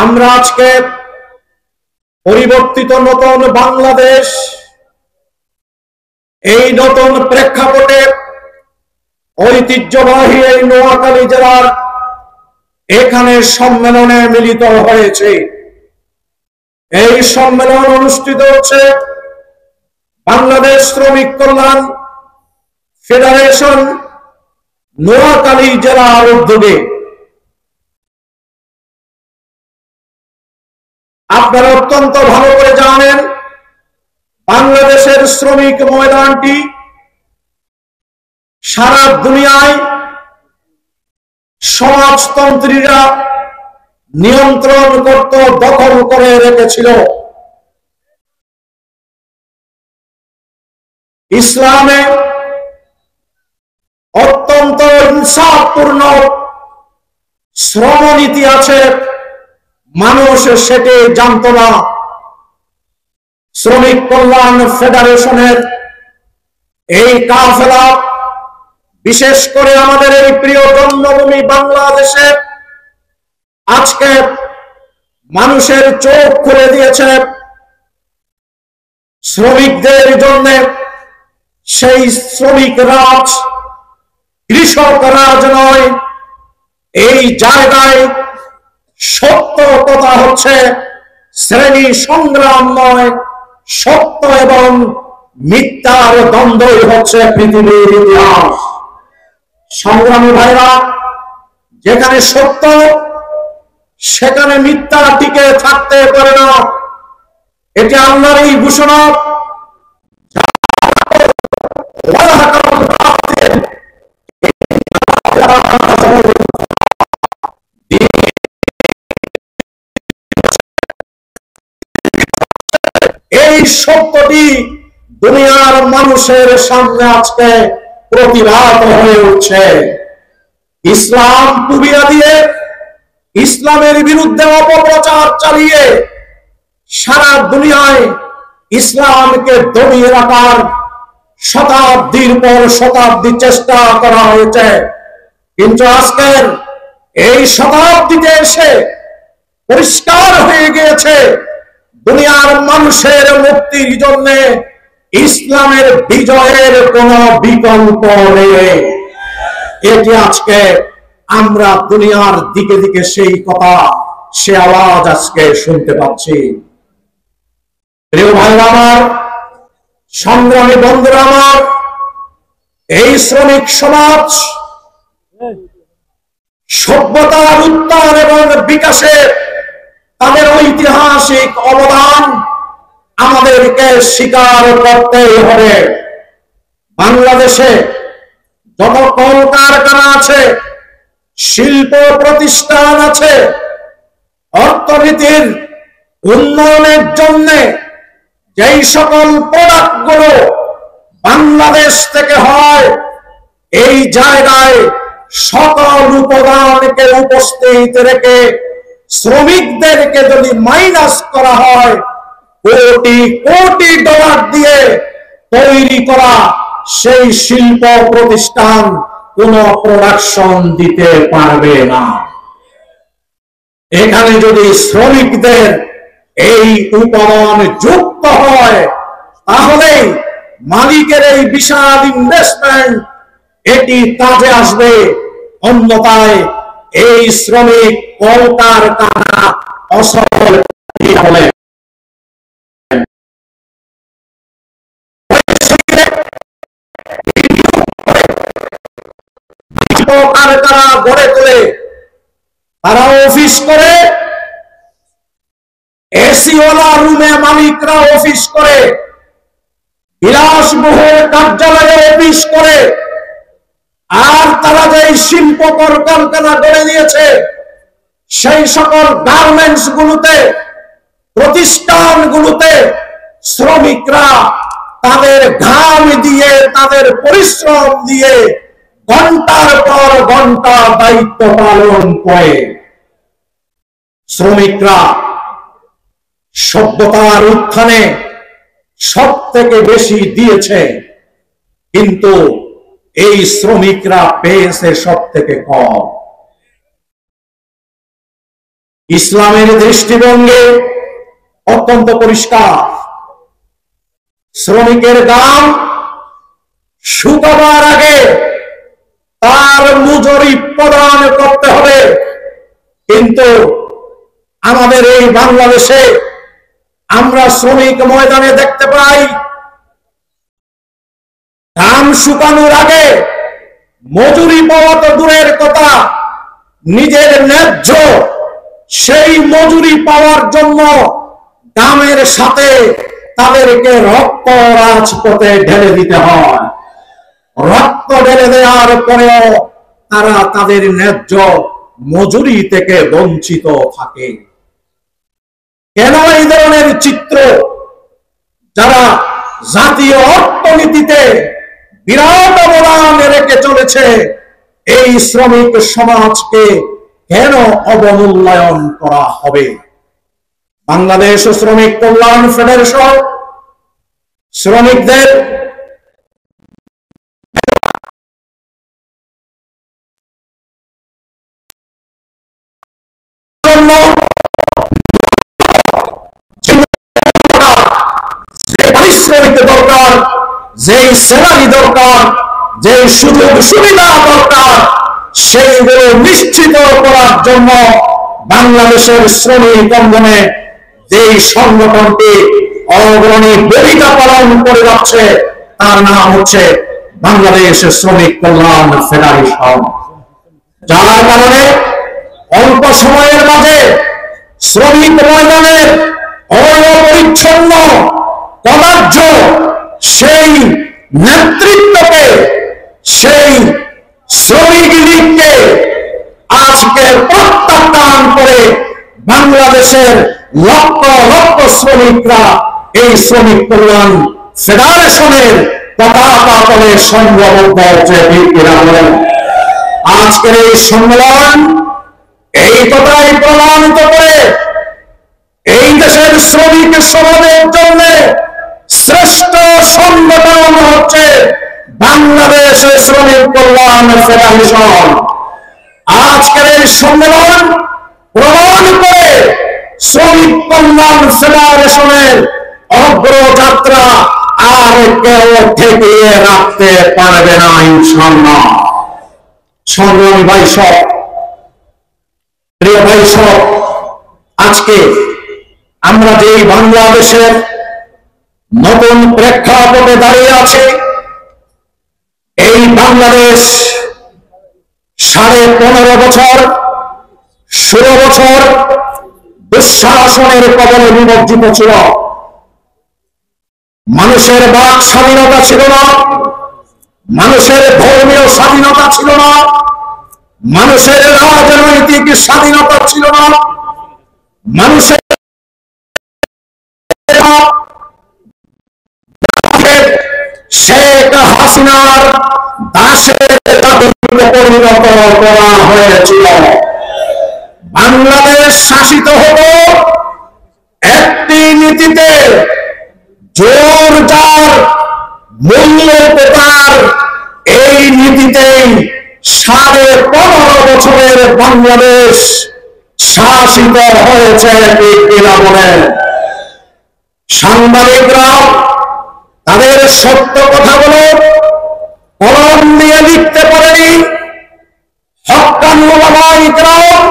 আমরা আজকে পরিবর্তিত নতুন বাংলাদেশ, এই নতুন প্রেক্ষাপটে ঐতিহ্যবাহী এই নোয়াখালী জেলার এখানে সম্মেলনে মিলিত হয়েছে। এই সম্মেলন অনুষ্ঠিত হচ্ছে বাংলাদেশ শ্রমিক কল্যাণ ফেডারেশন নোয়াখালী জেলার উদ্যোগে। আপনারা অত্যন্ত ভালো করে জানেন, বাংলাদেশের শ্রমিক ময়দানটি সারা দুনিয়ায় সমাজতন্ত্রীরা নিয়ন্ত্রণ করত, দখল করে রেখেছিল। ইসলামে অত্যন্ত ইনসাফপূর্ণ শ্রমনীতি আছে, মানুষ সেটি জানত না। শ্রমিক কল্যাণ ফেডারেশনের এই কাফেলা বিশেষ করে আমাদের এই প্রিয় জন্মভূমি বাংলাদেশে আজকে মানুষের চোখ খুলে দিয়েছে। শ্রমিকদের জন্য সেই শ্রমিক রাজ, কৃষক রাজ নয়, এই জায়গায় সত্য কথা হচ্ছে শ্রেণী সংগ্রাম নয়, সত্য এবং মিথ্যার দ্বন্দ্বই হচ্ছে পৃথিবীর ইতিহাস। সংগ্রামী ভাইরা, যেখানে সত্য সেখানে মিথ্যা টিকে থাকতে পারে না। এটি আল্লাহর এই ঘোষণা। এই সত্যটি দুনিয়ার মানুষের সামনে আজকে প্রতিভাত হয়ে উঠছে। ইসলাম পুবিয়া দিয়ে, ইসলামের বিরুদ্ধে অপপ্রচার চালিয়ে সারা দুনিয়ায় ইসলামকে দমিয়ে রাখার শতাব্দীর পর শতাব্দী চেষ্টা করা হয়েছে। কিন্তু আজকের এই শতাব্দীতে এসে পরিষ্কার হয়ে গিয়েছে, দুনিয়ার মানুষের মুক্তির জন্য ইসলামের বিজয়ের কোন বিকল্প নেই। এটি আজকে আমরা দুনিয়ার দিকে দিকে সেই কথা, সে আওয়াজ আজকে শুনতে পাচ্ছি। প্রিয় ভাইরা আমার, সংগ্রামী বন্ধুরা আমার, এই শ্রমিক সমাজ সভ্যতার উত্থান এবং বিকাশে তাদের ঐতিহাসিক অবদান আমাদেরকে স্বীকার করতেই হবে। বাংলাদেশে যত কলকারখানা আছে, শিল্প প্রতিষ্ঠান আছে, অর্থনীতির উন্নয়নের জন্য যেই সকল প্রোডাক্ট গুলো বাংলাদেশ থেকে হয়, এই জায়গায় সকল উপাদানকে উপস্থিত রেখে শ্রমিকদেরকে যদি মাইনাস করা হয়, কোটি কোটি ডলার দিয়ে তৈরি করা সেই শিল্প প্রতিষ্ঠান কোন প্রোডাকশন দিতে পারবে না। এখানে যদি শ্রমিকদের এই উপাদান যুক্ত হয়, তাহলে মালিকের এই বিশাল ইনভেস্টমেন্ট এটি কাজে আসবে। অন্যথায় এই শ্রমিক কলকারখানা অসফল হবে। কারখানা গড়ে তোলে, তারা অফিস করে, এসিওয়ালা রুমে মালিকরা অফিস করে, বিলাসবহুল কার্যালয়ে অফিস করে, আর তারা যে শিল্প কলকারখানা গড়ে দিয়েছে সেই সকল গার্মেন্টস গুলোতে, প্রতিষ্ঠানগুলোতে শ্রমিকরা তাদের ঘাম দিয়ে, তাদের পরিশ্রম দিয়ে ঘন্টার পর ঘন্টা দায়িত্ব পালন করে। শ্রমিকরা সভ্যতার উত্থানে সব থেকে বেশি দিয়েছে, কিন্তু এই শ্রমিকরা পেয়েছে সব থেকে কম। ইসলামের দৃষ্টিভঙ্গি অত্যন্ত পরিষ্কার। শ্রমিকের দাম শুকাবার আগে তার মজুরি প্রদান করতে হবে। কিন্তু আমাদের এই বাংলাদেশে আমরা শ্রমিক ময়দানে দেখতে পাই, দাম শুকানোর আগে মজুরি পাওয়া তো দূরের কথা, নিজের ন্যায্য সেই মজুরি পাওয়ার জন্য দামের সাথে তাদেরকে রক্ত রাজপথে ঢেলে দিতে হয়। রক্ত ঢেলে দেওয়ার পরেও তারা তাদের ন্যায্য মজুরি থেকে বঞ্চিত থাকে। কেন এই ধরনের চিত্র যারা জাতীয় অর্থনীতিতে বিরাট অবদান রেখে চলেছে, এই শ্রমিক সমাজকে কেন অবমূল্যায়ন করা হবে? বাংলাদেশ শ্রমিক কল্যাণ ফেডারেশন শ্রমিকদের জন্য যে পারিশ্রমিক দরকার, যে স্যালারি দরকার, যে সুযোগ সুবিধা দরকার, সেইগুলো নিশ্চিত করার জন্য বাংলাদেশের শ্রমিক অঙ্গনে যে সংগঠনটি অগ্রণী ভূমিকা পালন করে যাচ্ছে তার নাম হচ্ছে বাংলাদেশ শ্রমিক কল্যাণ ফেডারেশন। যার কারণে অল্প সময়ের মাঝে শ্রমিক ময়দানের অপরিচ্ছন্ন কদার্য সেই নেতৃত্বকে, সেই শ্রমিক লীগকে আজকে প্রত্যাখ্যান করে বাংলাদেশের লক্ষ লক্ষ শ্রমিকরা এই শ্রমিক কল্যাণ ফেডারেশনের পতাকা তলে সংঘবদ্ধ হচ্ছে। আজকের এই সম্মেলন এই কথাই প্রমাণিত করে এই দেশের শ্রমিক সমাজের জন্য শ্রেষ্ঠ সংগঠন হচ্ছে বাংলাদেশের শ্রমিক কল্যাণ ফেডারেশন। আজকের এই সম্মেলন প্রমাণ করে শ্রমিক কল্যাণ ফেডারেশনের অগ্রযাত্রা আর কেউ ঠেকিয়ে রাখতে পারবে না ইনশাআল্লাহ। সংগ্রামী ভাই সব, প্রিয় ভাই সব, আজকে আমরা যে বাংলাদেশের নতুন প্রেক্ষাপটে দাঁড়িয়ে আছি, এই বাংলাদেশ 15.5 বছর 16 বছর দুঃশাসনের কবলে নিমজ্জিত ছিল। মানুষের বাক স্বাধীনতা ছিল না, মানুষের ধর্মীয় স্বাধীনতা ছিল না, মানুষের রাজনৈতিক স্বাধীনতা ছিল না, মানুষের শেখ হাসিনার দাসের পরিণত করা হয়েছিল। বাংলাদেশ শাসিত হতো একটি নীতিতে, জোর যার মূল্য প্রকার। এই নীতিতেই 15.5 বছরের বাংলাদেশ শাসিত হয়েছে। বলেন সাংবাদিকরা তাদের সত্য কথাগুলো কলম দিয়ে লিখতে পারেনি, হক্কানি ওলামায়ে ইকরাম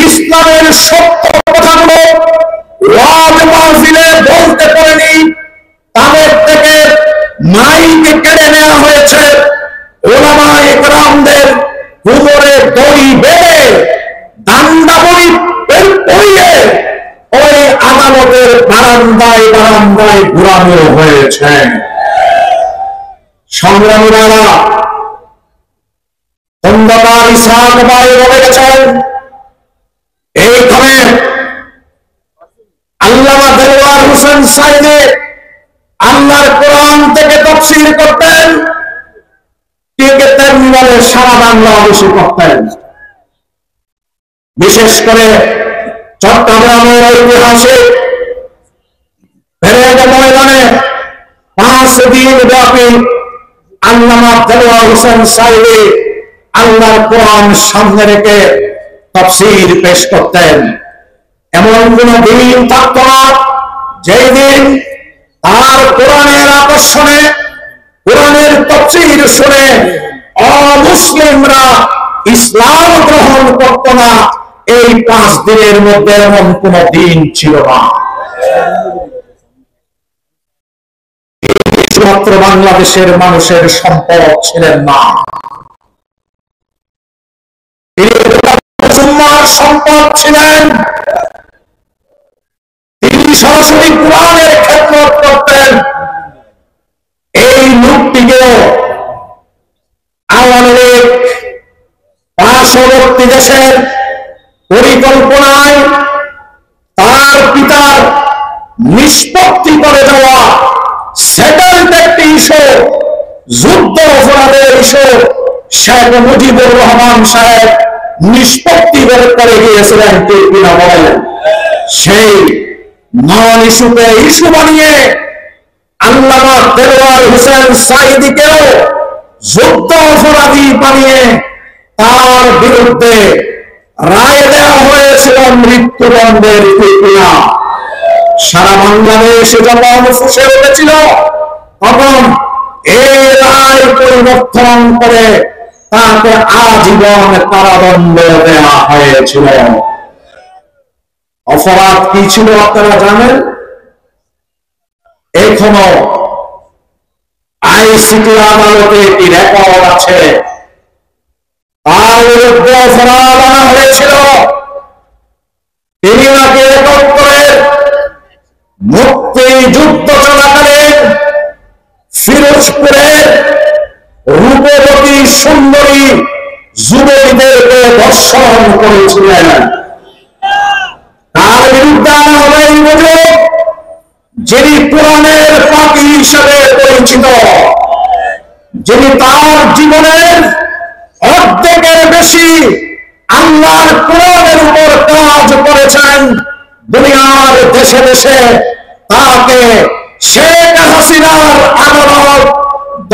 ইসলামের সত্য কথাগুলো ওয়াজ মাহফিলে বলতে পারেনি। তাদের থেকে মাইক কেড়ে নেওয়া হয়েছে। ওলামায়ে ইকরামদের কোমরে দড়ি বেঁধে দান্ডাবড়ি পরিয়ে ওই আদালতের বারান্দায় বারান্দায় ঘুরানো হয়েছে। সংগ্রামীরা খন্দকার ইসহাক ভাই বলে গেছেন, এইখানে আল্লামা দেওয়ার হোসেন সাইদি আল্লাহর কোরআন থেকে তাফসীর করতেন, ঠিক তেমনি ভাবে সারা বাংলাদেশে করতেন। বিশেষ করে চট্টগ্রামের ঐতিহাসিক পেরেড ময়দানে 5 দিন ব্যাপী আল্লামা দেওয়ার হোসেন সাইদি আল্লাহর কোরআন সামনে রেখে তাফসীর পেশ করতেন। এমন কোন দিন থাকত না যেই দিন তার কোরআনের আকর্ষণে, কোরআনের তাফসীর শুনে অমুসলিমরা ইসলাম গ্রহণ করত না। এই 5 দিনের মধ্যে এমন কোন দিন ছিল না। শুধুমাত্র বাংলাদেশের মানুষের সম্পদ ছিলেন না, সম্পদ ছিলেন। তিনি সরাসরি কোরআনের খেদমত করতেন। এই লোকটিকেও আওয়ামী লীগ পার্শ্ববর্তী দেশের পরিকল্পনায় তার পিতার নিষ্পত্তি করে দেওয়া সেটেলমেন্ট ইস্যু, যুদ্ধ অপরাধের ইস্যু শেখ মুজিবুর রহমান সাহেব নিষ্পত্তি করে গিয়েছিলেন। ঠিক কিনা বলেন? সেই নন ইস্যুকে ইস্যু বানিয়ে আল্লামা দেলোয়ার হোসেন সাঈদীকেও যুদ্ধ অপরাধী বানিয়ে তার বিরুদ্ধে রায় দেওয়া হয়েছিল মৃত্যুদণ্ডের। ঠিক কিনা? সারা বাংলাদেশ যখন ফুসে উঠেছিল তখন এই রায় পরিবর্তন করে তাকে আজীবন কারাদণ্ড দেওয়া হয়েছিল। অপরাধ কি ছিল আপনারা জানেন? এখনো আইসিটি আদালতে একটি রেকর্ড আছে। তার বিরুদ্ধে অপরাধ আনা হয়েছিল। তিনি নাকি রেকর্ড করে মুক্তিযুদ্ধ চলাকালীন ফিরোজপুরের রূপবতী সুন্দরী যুবতীদেরকে ধর্ষণ করেছিলেন। তার বিরুদ্ধে আনা হবে এই অভিযোগ, যিনি কোরআনের পাপী হিসেবে পরিচিত, যিনি তার জীবনের অর্ধেকের বেশি আল্লাহর কোরআনের উপর কাজ করেছেন। দুনিয়ার দেশে দেশে তাকে শেখ হাসিনার আদালত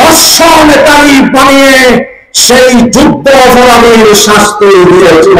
দর্শনকারী বানিয়ে সেই যুদ্ধ অপরাধীর শাস্তি দিয়েছিল।